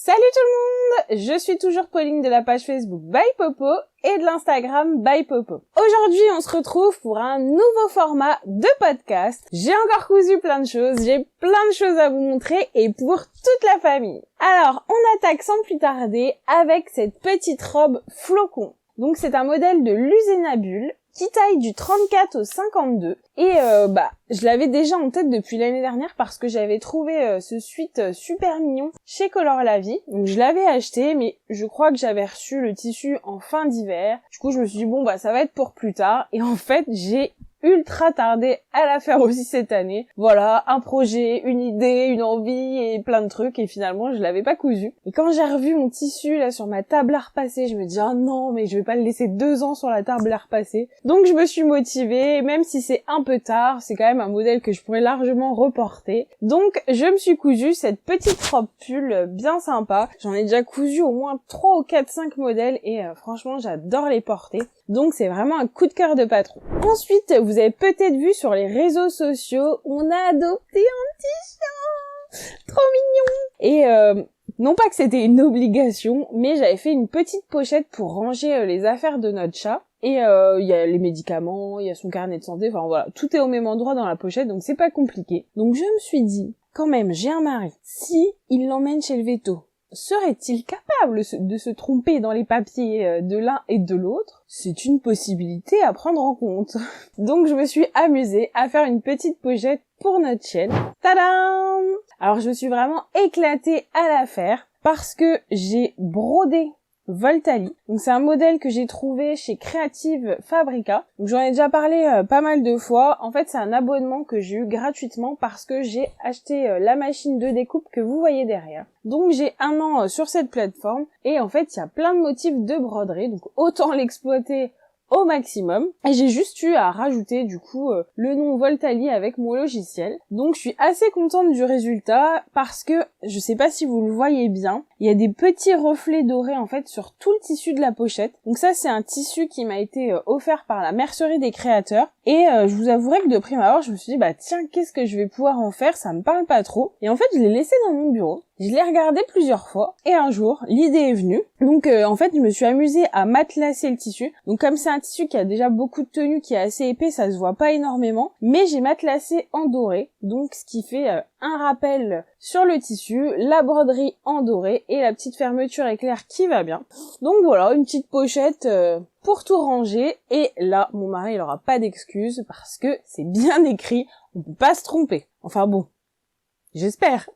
Salut tout le monde! Je suis toujours Pauline de la page Facebook By Popo et de l'Instagram By Popo. Aujourd'hui, on se retrouve pour un nouveau format de podcast. J'ai encore cousu plein de choses, j'ai plein de choses à vous montrer et pour toute la famille. Alors, on attaque sans plus tarder avec cette petite robe flocon. Donc c'est un modèle de l'Usénabule qui taille du 34 au 52 et je l'avais déjà en tête depuis l'année dernière parce que j'avais trouvé ce sweat super mignon chez Color La Vie. Donc je l'avais acheté, mais je crois que j'avais reçu le tissu en fin d'hiver. Du coup je me suis dit ça va être pour plus tard, et en fait j'ai ultra tardé à la faire aussi cette année. Voilà, un projet, une idée, une envie et plein de trucs, et finalement je l'avais pas cousu. Et quand j'ai revu mon tissu là sur ma table à repasser, je me dis oh non, mais je vais pas le laisser 2 ans sur la table à repasser. Donc je me suis motivée, même si c'est un peu tard, c'est quand même un modèle que je pourrais largement reporter. Donc je me suis cousu cette petite robe pull bien sympa. J'en ai déjà cousu au moins 3 ou 4, 5 modèles et franchement j'adore les porter. Donc c'est vraiment un coup de cœur de patron. Ensuite, vous avez peut-être vu sur les réseaux sociaux, on a adopté un petit chien trop mignon. Et non pas que c'était une obligation, mais j'avais fait une petite pochette pour ranger les affaires de notre chat. Et il y a les médicaments, il y a son carnet de santé, enfin voilà, tout est au même endroit dans la pochette, donc c'est pas compliqué. Donc je me suis dit, quand même, j'ai un mari, si il l'emmène chez le véto, serait-il capable de se tromper dans les papiers de l'un et de l'autre? C'est une possibilité à prendre en compte. Donc je me suis amusée à faire une petite pochette pour notre chienne. Tadam! Alors je me suis vraiment éclatée à la faire parce que j'ai brodé Voltali. Donc c'est un modèle que j'ai trouvé chez Creative Fabrica. Donc j'en ai déjà parlé pas mal de fois. En fait, c'est un abonnement que j'ai eu gratuitement parce que j'ai acheté la machine de découpe que vous voyez derrière. Donc j'ai 1 an sur cette plateforme et en fait, il y a plein de motifs de broderie, donc autant l'exploiter au maximum. Et j'ai juste eu à rajouter du coup le nom Voltali avec mon logiciel. Donc je suis assez contente du résultat parce que je sais pas si vous le voyez bien, il y a des petits reflets dorés en fait sur tout le tissu de la pochette. Donc ça c'est un tissu qui m'a été offert par la mercerie des créateurs. Et je vous avouerai que de prime abord je me suis dit tiens, qu'est-ce que je vais pouvoir en faire, ça me parle pas trop. Et en fait je l'ai laissé dans mon bureau. Je l'ai regardé plusieurs fois et un jour, l'idée est venue. Donc en fait, je me suis amusée à matelassser le tissu. Donc comme c'est un tissu qui a déjà beaucoup de tenue, qui est assez épais, ça se voit pas énormément. Mais j'ai matelassé en doré, donc ce qui fait un rappel sur le tissu, la broderie en doré et la petite fermeture éclair qui va bien. Donc voilà, une petite pochette pour tout ranger. Et là, mon mari il aura pas d'excuses parce que c'est bien écrit, on peut pas se tromper. Enfin bon, j'espère.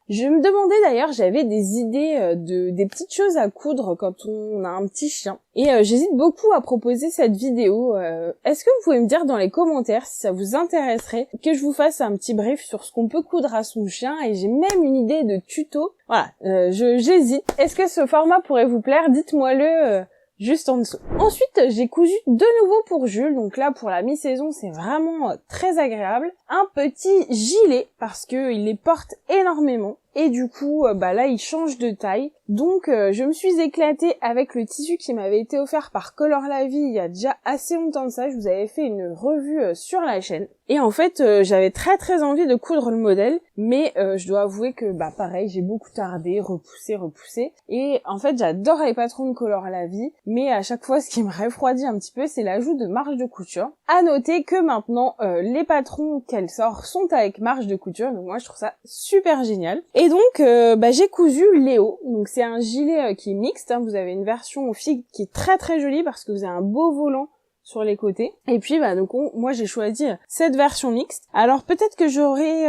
Je me demandais d'ailleurs, j'avais des idées des petites choses à coudre quand on a un petit chien. Et j'hésite beaucoup à proposer cette vidéo. Est-ce que vous pouvez me dire dans les commentaires si ça vous intéresserait que je vous fasse un petit brief sur ce qu'on peut coudre à son chien? Et j'ai même une idée de tuto. Voilà, j'hésite. Est-ce que ce format pourrait vous plaire? Dites-moi-le juste en dessous. Ensuite, j'ai cousu de nouveau pour Jules, donc là pour la mi-saison c'est vraiment très agréable. Un petit gilet parce que il les porte énormément et du coup là il change de taille. Donc je me suis éclatée avec le tissu qui m'avait été offert par Color La Vie il y a déjà assez longtemps de ça. Je vous avais fait une revue sur la chaîne et en fait j'avais très envie de coudre le modèle, mais je dois avouer que pareil, j'ai beaucoup tardé, repoussé et en fait j'adore les patrons de Color La Vie, mais à chaque fois ce qui me refroidit un petit peu c'est l'ajout de marge de couture. À noter que maintenant les patrons qu'elle sort sont avec marge de couture, donc moi je trouve ça super génial. Et donc j'ai cousu Léo, donc c'est un gilet qui est mixte, hein. Vous avez une version aux figues qui est très jolie parce que vous avez un beau volant sur les côtés. Et puis donc moi j'ai choisi cette version mixte. Alors peut-être que j'aurais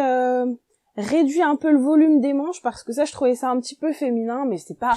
réduit un peu le volume des manches parce que ça je trouvais ça un petit peu féminin, mais c'est pas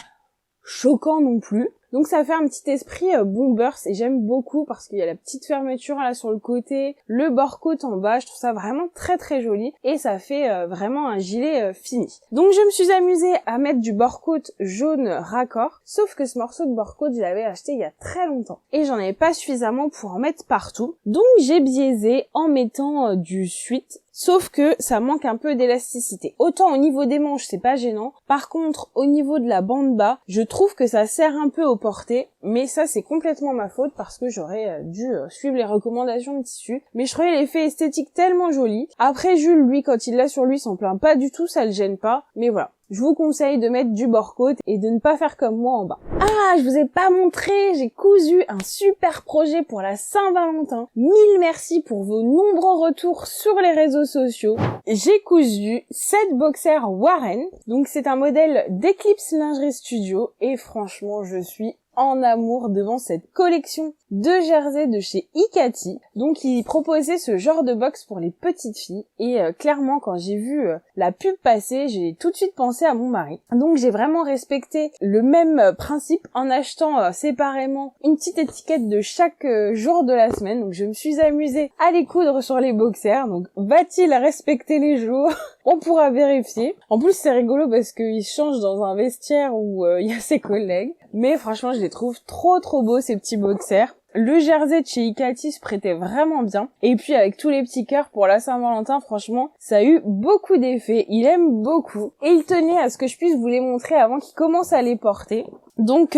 choquant non plus. Donc ça fait un petit esprit bombers et j'aime beaucoup parce qu'il y a la petite fermeture là sur le côté, le bord-côte en bas, je trouve ça vraiment très joli et ça fait vraiment un gilet fini. Donc je me suis amusée à mettre du bord-côte jaune raccord, sauf que ce morceau de bord-côte je l'avais acheté il y a très longtemps et j'en avais pas suffisamment pour en mettre partout. Donc j'ai biaisé en mettant du sweat. Sauf que ça manque un peu d'élasticité. Autant au niveau des manches, c'est pas gênant. Par contre, au niveau de la bande bas, je trouve que ça serre un peu au porté. Mais ça, c'est complètement ma faute parce que j'aurais dû suivre les recommandations de tissu. Mais je trouvais l'effet esthétique tellement joli. Après, Jules, lui, quand il l'a sur lui, s'en plaint pas du tout, ça le gêne pas. Mais voilà. je vous conseille de mettre du bord-côte et de ne pas faire comme moi en bas. Ah, je vous ai pas montré, j'ai cousu un super projet pour la Saint-Valentin. Mille merci pour vos nombreux retours sur les réseaux sociaux. J'ai cousu 7 boxers Warren, donc c'est un modèle d'Eclipse Lingerie Studio et franchement je suis en amour devant cette collection de jerseys de chez Ikati. Donc ils proposaient ce genre de box pour les petites filles et clairement quand j'ai vu la pub passer, j'ai tout de suite pensé à mon mari. Donc j'ai vraiment respecté le même principe en achetant séparément une petite étiquette de chaque jour de la semaine. Donc je me suis amusée à les coudre sur les boxers. Donc va-t-il respecter les jours? On pourra vérifier. En plus c'est rigolo parce qu'il change dans un vestiaire où il y a ses collègues. Mais franchement, je les trouve trop beaux ces petits boxers. Le jersey de chez Ikati se prêtait vraiment bien. Et puis avec tous les petits cœurs pour la Saint-Valentin, franchement, ça a eu beaucoup d'effets. Il aime beaucoup. Et il tenait à ce que je puisse vous les montrer avant qu'il commence à les porter. Donc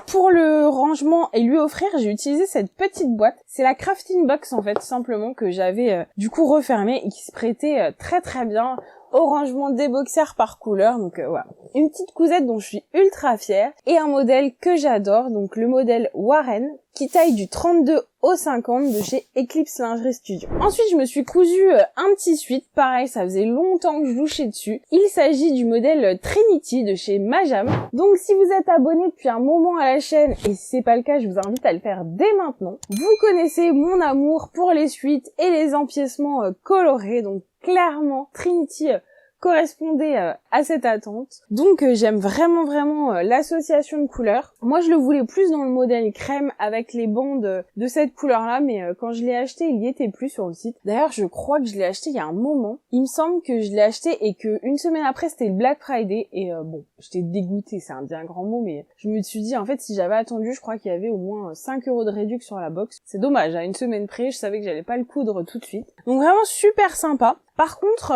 pour le rangement et lui offrir, j'ai utilisé cette petite boîte. C'est la crafting box en fait, tout simplement, que j'avais du coup refermée et qui se prêtait très bien au rangement des boxers par couleur. Donc voilà, une petite cousette dont je suis ultra fière et un modèle que j'adore, donc le modèle Warren qui taille du 32 au 50 de chez Eclipse Lingerie Studio. Ensuite, je me suis cousu un petit sweat, pareil, ça faisait longtemps que je louchais dessus. Il s'agit du modèle Trinity de chez Majam. Donc si vous êtes abonné depuis un moment à la chaîne, et si c'est pas le cas, je vous invite à le faire dès maintenant. Vous connaissez mon amour pour les sweats et les empiècements colorés, donc clairement Trinity correspondait à cette attente. Donc j'aime vraiment l'association de couleurs. Moi je le voulais plus dans le modèle crème avec les bandes de cette couleur-là, mais quand je l'ai acheté, il y était plus sur le site. D'ailleurs, je crois que je l'ai acheté il y a un moment. Il me semble que je l'ai acheté et que une semaine après c'était le Black Friday et bon, j'étais dégoûtée, c'est un bien grand mot, mais je me suis dit en fait si j'avais attendu, je crois qu'il y avait au moins 5 € de réduction sur la box. C'est dommage, à une semaine près, je savais que j'allais pas le coudre tout de suite. Donc vraiment super sympa. Par contre,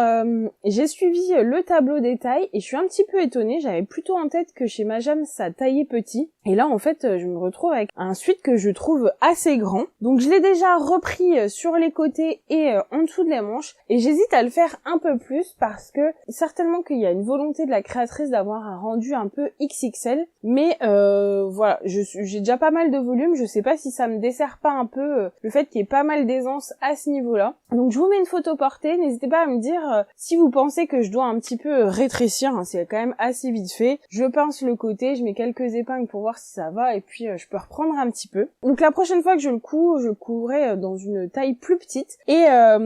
j'ai suivi le tableau des tailles et je suis un petit peu étonnée. J'avais plutôt en tête que chez Majam, ça taillait petit. Et là, en fait, je me retrouve avec un sweat que je trouve assez grand. Donc, je l'ai déjà repris sur les côtés et en dessous de les manches. Et j'hésite à le faire un peu plus parce que certainement qu'il y a une volonté de la créatrice d'avoir un rendu un peu XXL. Mais voilà, j'ai déjà pas mal de volume. Je sais pas si ça me dessert pas un peu le fait qu'il y ait pas mal d'aisance à ce niveau-là. Donc, je vous mets une photo portée. N'hésitez pas à me dire si vous pensez que je dois un petit peu rétrécir, hein, c'est quand même assez vite fait. Je pince le côté, je mets quelques épingles pour voir si ça va et puis je peux reprendre un petit peu. Donc la prochaine fois que je le couds, je couds dans une taille plus petite et à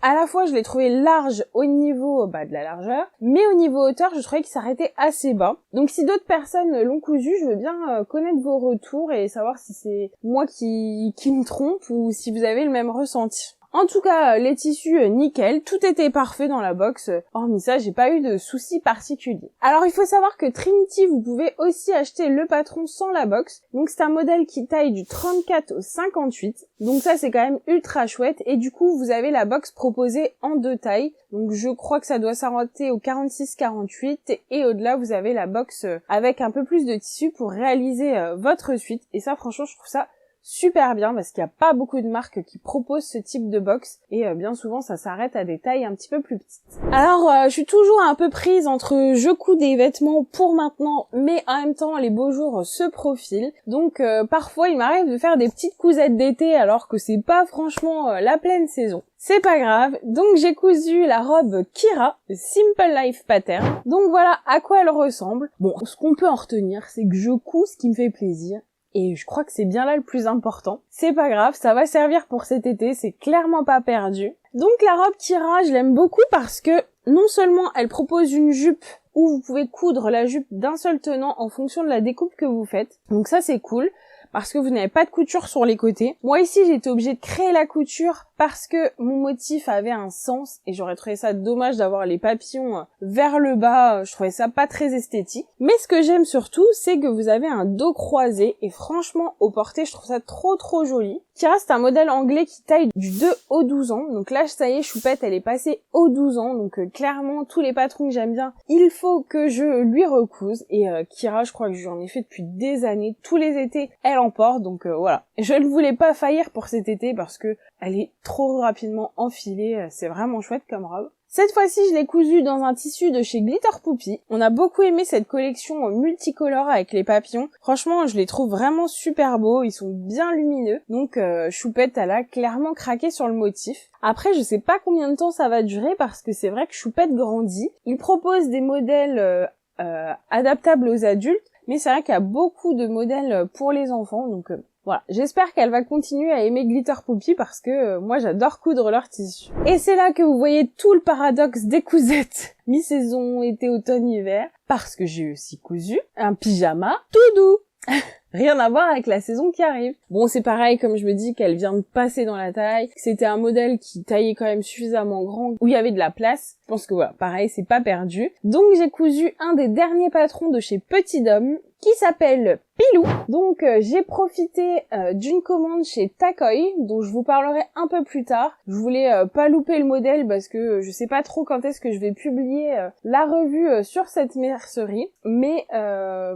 la fois je l'ai trouvé large au niveau de la largeur, mais au niveau hauteur je trouvais qu'il s'arrêtait assez bas. Donc si d'autres personnes l'ont cousu, je veux bien connaître vos retours et savoir si c'est moi qui me trompe ou si vous avez le même ressenti. En tout cas, les tissus, nickel, tout était parfait dans la box. Hormis ça, j'ai pas eu de soucis particuliers. Alors, il faut savoir que Trinity, vous pouvez aussi acheter le patron sans la box. Donc, c'est un modèle qui taille du 34 au 58. Donc ça, c'est quand même ultra chouette. Et du coup, vous avez la box proposée en 2 tailles. Donc, je crois que ça doit s'arrêter au 46-48. Et au-delà, vous avez la box avec un peu plus de tissu pour réaliser votre suite. Et ça, franchement, je trouve ça super bien parce qu'il n'y a pas beaucoup de marques qui proposent ce type de box et bien souvent ça s'arrête à des tailles un petit peu plus petites. Alors je suis toujours un peu prise entre je couds des vêtements pour maintenant mais en même temps les beaux jours se profilent, donc parfois il m'arrive de faire des petites cousettes d'été alors que c'est pas franchement la pleine saison. C'est pas grave, donc j'ai cousu la robe Kira, Simple Life Pattern. Donc voilà à quoi elle ressemble. Bon, ce qu'on peut en retenir, c'est que je couds ce qui me fait plaisir. Et je crois que c'est bien là le plus important. C'est pas grave, ça va servir pour cet été, c'est clairement pas perdu. Donc la robe Kira, je l'aime beaucoup parce que non seulement elle propose une jupe où vous pouvez coudre la jupe d'un seul tenant en fonction de la découpe que vous faites. Donc ça c'est cool. Parce que vous n'avez pas de couture sur les côtés. Moi ici j'ai été obligée de créer la couture parce que mon motif avait un sens et j'aurais trouvé ça dommage d'avoir les papillons vers le bas, je trouvais ça pas très esthétique. Mais ce que j'aime surtout c'est que vous avez un dos croisé et franchement au porté je trouve ça trop joli. Kira c'est un modèle anglais qui taille du 2 au 12 ans, donc là ça y est Choupette elle est passée au 12 ans, donc clairement tous les patrons que j'aime bien, il faut que je lui recouse et Kira je crois que j'en ai fait depuis des années, tous les étés elle en porte, donc voilà. Je ne voulais pas faillir pour cet été parce que elle est trop rapidement enfilée, c'est vraiment chouette comme robe. Cette fois-ci, je l'ai cousu dans un tissu de chez Glitter Poupy. On a beaucoup aimé cette collection multicolore avec les papillons. Franchement, je les trouve vraiment super beaux, ils sont bien lumineux. Donc Choupette, elle a clairement craqué sur le motif. Après, je sais pas combien de temps ça va durer parce que c'est vrai que Choupette grandit. Il propose des modèles adaptables aux adultes, mais c'est vrai qu'il y a beaucoup de modèles pour les enfants, donc voilà, j'espère qu'elle va continuer à aimer Glitter Poupy parce que moi j'adore coudre leur tissu. Et c'est là que vous voyez tout le paradoxe des cousettes. Mi-saison, été, automne, hiver, parce que j'ai aussi cousu un pyjama tout doux. Rien à voir avec la saison qui arrive. Bon, c'est pareil, comme je me dis qu'elle vient de passer dans la taille, que c'était un modèle qui taillait quand même suffisamment grand, où il y avait de la place. Je pense que voilà, pareil, c'est pas perdu. Donc j'ai cousu un des derniers patrons de chez Petit Dom, qui s'appelle Pilou. Donc j'ai profité d'une commande chez Takoi, dont je vous parlerai un peu plus tard. Je voulais pas louper le modèle parce que je sais pas trop quand est-ce que je vais publier la revue sur cette mercerie. Mais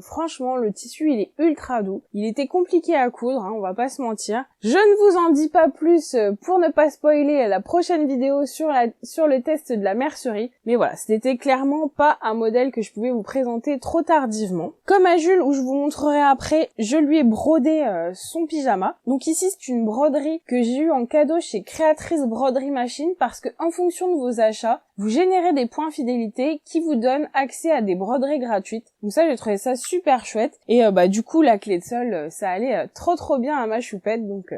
franchement, le tissu il est ultra doux. Il était compliqué à coudre, hein, on va pas se mentir. Je ne vous en dis pas plus pour ne pas spoiler la prochaine vidéo sur le test de la mercerie. Mais voilà, c'était clairement pas un modèle que je pouvais vous présenter trop tardivement. Comme à Jules, où je vous montrerai après, je lui ai brodé son pyjama. Donc ici, c'est une broderie que j'ai eue en cadeau chez Créatrice Broderie Machine parce que en fonction de vos achats, vous générez des points fidélité qui vous donnent accès à des broderies gratuites. Donc ça, j'ai trouvé ça super chouette. Et du coup, la clé de sol, ça allait trop bien à ma Choupette. Donc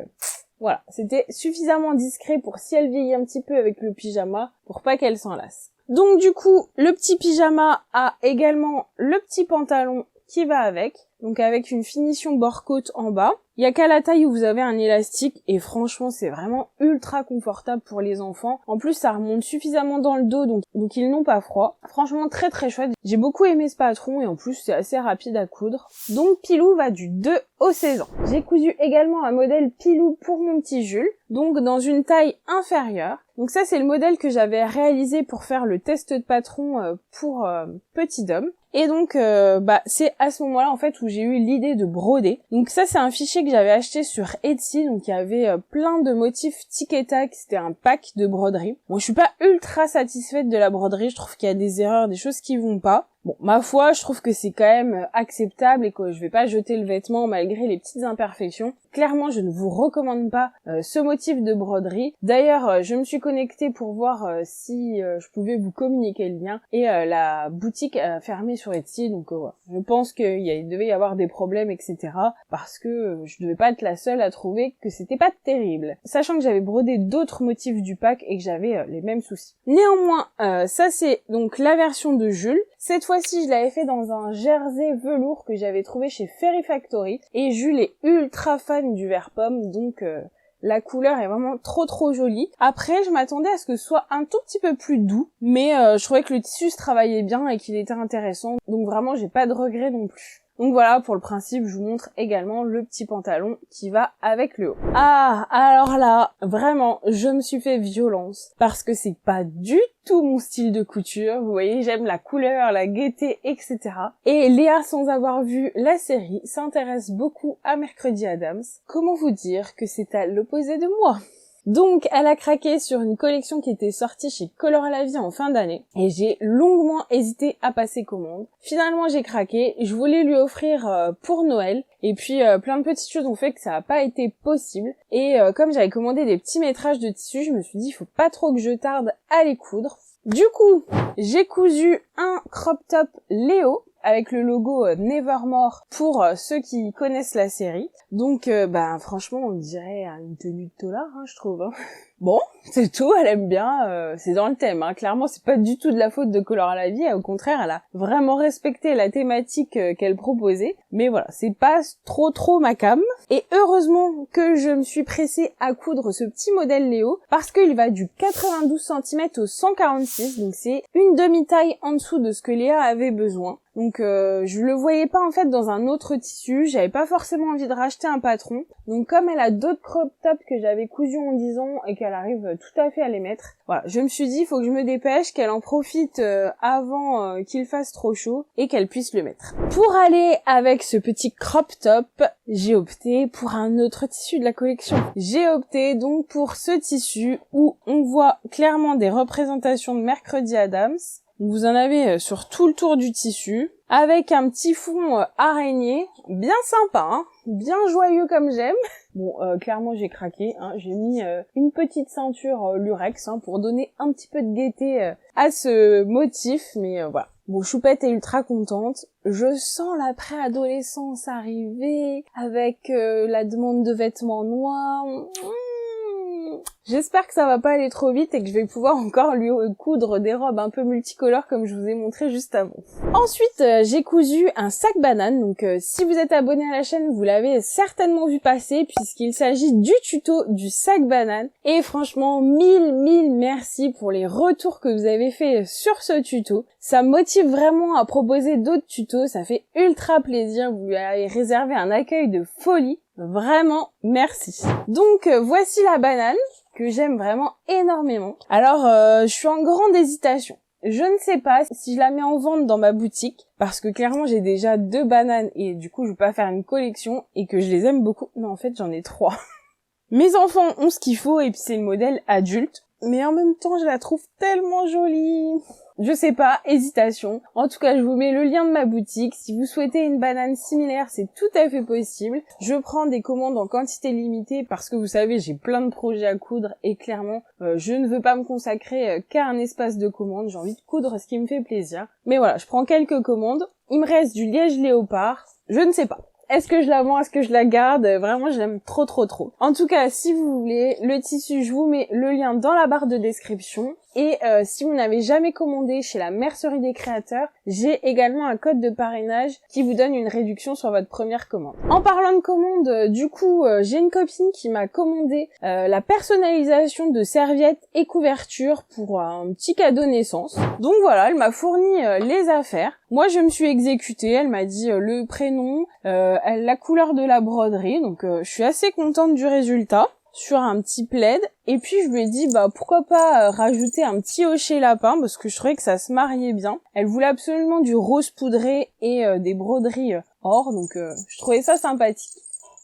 voilà, c'était suffisamment discret pour si elle vieillit un petit peu avec le pyjama, pour pas qu'elle s'en lasse. Donc du coup, le petit pyjama a également le petit pantalon qui va avec, donc avec une finition bord-côte en bas. Il y a qu'à la taille où vous avez un élastique et franchement c'est vraiment ultra confortable pour les enfants. En plus ça remonte suffisamment dans le dos donc ils n'ont pas froid. Franchement très chouette. J'ai beaucoup aimé ce patron et en plus c'est assez rapide à coudre. Donc Pilou va du 2 au 16 ans. J'ai cousu également un modèle Pilou pour mon petit Jules, donc dans une taille inférieure. Donc ça c'est le modèle que j'avais réalisé pour faire le test de patron pour Petit Dom. Et donc c'est à ce moment-là en fait où j'ai eu l'idée de broder. Donc ça c'est un fichier que j'avais acheté sur Etsy, donc il y avait plein de motifs tic et tac, c'était un pack de broderie. Bon, je suis pas ultra satisfaite de la broderie, je trouve qu'il y a des erreurs, des choses qui vont pas. Bon, ma foi, je trouve que c'est quand même acceptable et que je vais pas jeter le vêtement malgré les petites imperfections. Clairement, je ne vous recommande pas ce motif de broderie. D'ailleurs, je me suis connectée pour voir si je pouvais vous communiquer le lien et la boutique a fermé sur Etsy, donc voilà. Je pense qu'il devait y avoir des problèmes, etc. parce que je devais pas être la seule à trouver que c'était pas terrible. Sachant que j'avais brodé d'autres motifs du pack et que j'avais les mêmes soucis. Néanmoins, ça c'est donc la version de Jules. Cette fois-ci, je l'avais fait dans un jersey velours que j'avais trouvé chez Fairy Factory. Et Jules est ultra fan du vert pomme, donc la couleur est vraiment trop jolie. Après, je m'attendais à ce que ce soit un tout petit peu plus doux, mais je trouvais que le tissu se travaillait bien et qu'il était intéressant. Donc vraiment, j'ai pas de regrets non plus. Donc voilà, pour le principe, je vous montre également le petit pantalon qui va avec le haut. Ah, alors là, vraiment, je me suis fait violence parce que c'est pas du tout mon style de couture. Vous voyez, j'aime la couleur, la gaieté, etc. Et Léa, sans avoir vu la série, s'intéresse beaucoup à Mercredi Adams. Comment vous dire que c'est à l'opposé de moi ? Donc, elle a craqué sur une collection qui était sortie chez Color la Vie en fin d'année et j'ai longuement hésité à passer commande. Finalement, j'ai craqué. Je voulais lui offrir pour Noël et puis plein de petites choses ont fait que ça n'a pas été possible. Et comme j'avais commandé des petits métrages de tissu, je me suis dit il faut pas trop que je tarde à les coudre. Du coup, j'ai cousu un crop top Léo avec le logo Nevermore pour ceux qui connaissent la série. Donc franchement on dirait une tenue de tolard, je trouve. Bon, c'est tout, elle aime bien, c'est dans le thème, clairement c'est pas du tout de la faute de Color à la Vie, au contraire elle a vraiment respecté la thématique qu'elle proposait, mais voilà, c'est pas trop ma came, et heureusement que je me suis pressée à coudre ce petit modèle Léo, parce qu'il va du 92 cm au 146, donc c'est une demi-taille en dessous de ce que Léa avait besoin. Donc je le voyais pas en fait dans un autre tissu, j'avais pas forcément envie de racheter un patron. Donc comme elle a d'autres crop tops que j'avais cousus en 10 ans et qu'elle qu'elle arrive tout à fait à les mettre. Voilà, je me suis dit, il faut que je me dépêche, qu'elle en profite avant qu'il fasse trop chaud et qu'elle puisse le mettre. Pour aller avec ce petit crop top, j'ai opté pour un autre tissu de la collection. J'ai opté donc pour ce tissu où on voit clairement des représentations de Mercredi Adams. Vous en avez sur tout le tour du tissu, avec un petit fond araignée, bien sympa, hein, bien joyeux comme j'aime. Bon, clairement j'ai craqué, hein, j'ai mis une petite ceinture lurex pour donner un petit peu de gaieté à ce motif, mais voilà. Bon, Choupette est ultra contente. Je sens la préadolescence arriver avec la demande de vêtements noirs. J'espère que ça va pas aller trop vite et que je vais pouvoir encore lui coudre des robes un peu multicolores comme je vous ai montré juste avant. Ensuite, j'ai cousu un sac banane. Donc si vous êtes abonné à la chaîne, vous l'avez certainement vu passer puisqu'il s'agit du tuto du sac banane. Et franchement, mille merci pour les retours que vous avez fait sur ce tuto. Ça me motive vraiment à proposer d'autres tutos. Ça fait ultra plaisir. Vous lui avez réservé un accueil de folie. Vraiment, merci. Donc voici la banane que j'aime vraiment énormément. Alors, je suis en grande hésitation. Je ne sais pas si je la mets en vente dans ma boutique, parce que clairement j'ai déjà 2 bananes et du coup je vais pas faire une collection et que je les aime beaucoup. Non, en fait j'en ai 3. Mes enfants ont ce qu'il faut et puis c'est le modèle adulte. Mais en même temps je la trouve tellement jolie. Je sais pas, hésitation. En tout cas, je vous mets le lien de ma boutique. Si vous souhaitez une banane similaire, c'est tout à fait possible. Je prends des commandes en quantité limitée parce que vous savez, j'ai plein de projets à coudre et clairement, je ne veux pas me consacrer qu'à un espace de commande. J'ai envie de coudre ce qui me fait plaisir. Mais voilà, je prends quelques commandes. Il me reste du liège léopard. Je ne sais pas. Est-ce que je la vends? Est-ce que je la garde? Vraiment, je l'aime trop. En tout cas, si vous voulez, le tissu, je vous mets le lien dans la barre de description. Et si vous n'avez jamais commandé chez la Mercerie des Créateurs, j'ai également un code de parrainage qui vous donne une réduction sur votre première commande. En parlant de commande, du coup, j'ai une copine qui m'a commandé la personnalisation de serviettes et couvertures pour un petit cadeau naissance. Donc voilà, elle m'a fourni les affaires. Moi, je me suis exécutée. Elle m'a dit le prénom, la couleur de la broderie. Donc, je suis assez contente du résultat. Sur un petit plaid, et puis je lui ai dit pourquoi pas rajouter un petit hochet lapin parce que je trouvais que ça se mariait bien. Elle voulait absolument du rose poudré et des broderies or, donc je trouvais ça sympathique.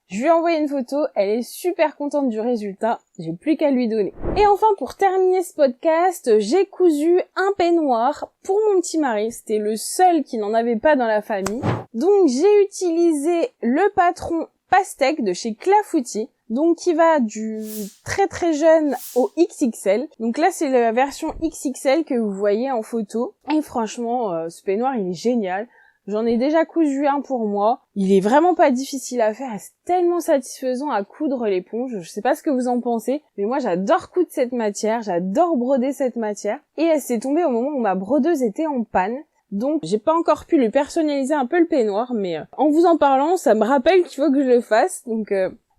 Je lui ai envoyé une photo, elle est super contente du résultat, j'ai plus qu'à lui donner. Et enfin, pour terminer ce podcast, j'ai cousu un peignoir pour mon petit mari, c'était le seul qui n'en avait pas dans la famille. Donc j'ai utilisé le patron Pastèque de chez Clafoutis. Donc qui va du très jeune au XXL. Donc là c'est la version XXL que vous voyez en photo. Et franchement, ce peignoir il est génial. J'en ai déjà cousu un pour moi. Il est vraiment pas difficile à faire. C'est tellement satisfaisant à coudre l'éponge. Je sais pas ce que vous en pensez, mais moi j'adore coudre cette matière. J'adore broder cette matière. Et elle s'est tombée au moment où ma brodeuse était en panne. Donc j'ai pas encore pu lui personnaliser un peu le peignoir, mais en vous en parlant, ça me rappelle qu'il faut que je le fasse. Donc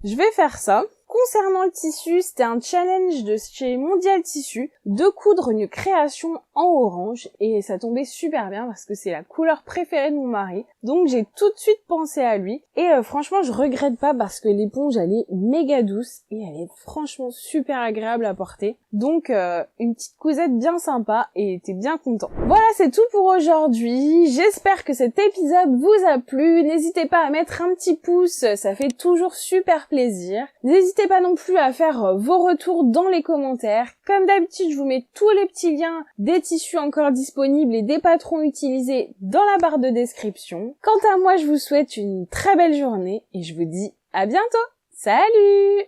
je vais faire ça. Concernant le tissu, c'était un challenge de chez Mondial Tissu de coudre une création en orange et ça tombait super bien parce que c'est la couleur préférée de mon mari. Donc j'ai tout de suite pensé à lui et franchement je regrette pas parce que l'éponge elle est méga douce et elle est franchement super agréable à porter. Donc une petite cousette bien sympa et t'es bien content. Voilà, c'est tout pour aujourd'hui. J'espère que cet épisode vous a plu. N'hésitez pas à mettre un petit pouce, ça fait toujours super plaisir. N'hésitez pas non plus à faire vos retours dans les commentaires. Comme d'habitude, je vous mets tous les petits liens des tissus encore disponibles et des patrons utilisés dans la barre de description. Quant à moi, je vous souhaite une très belle journée et je vous dis à bientôt. Salut!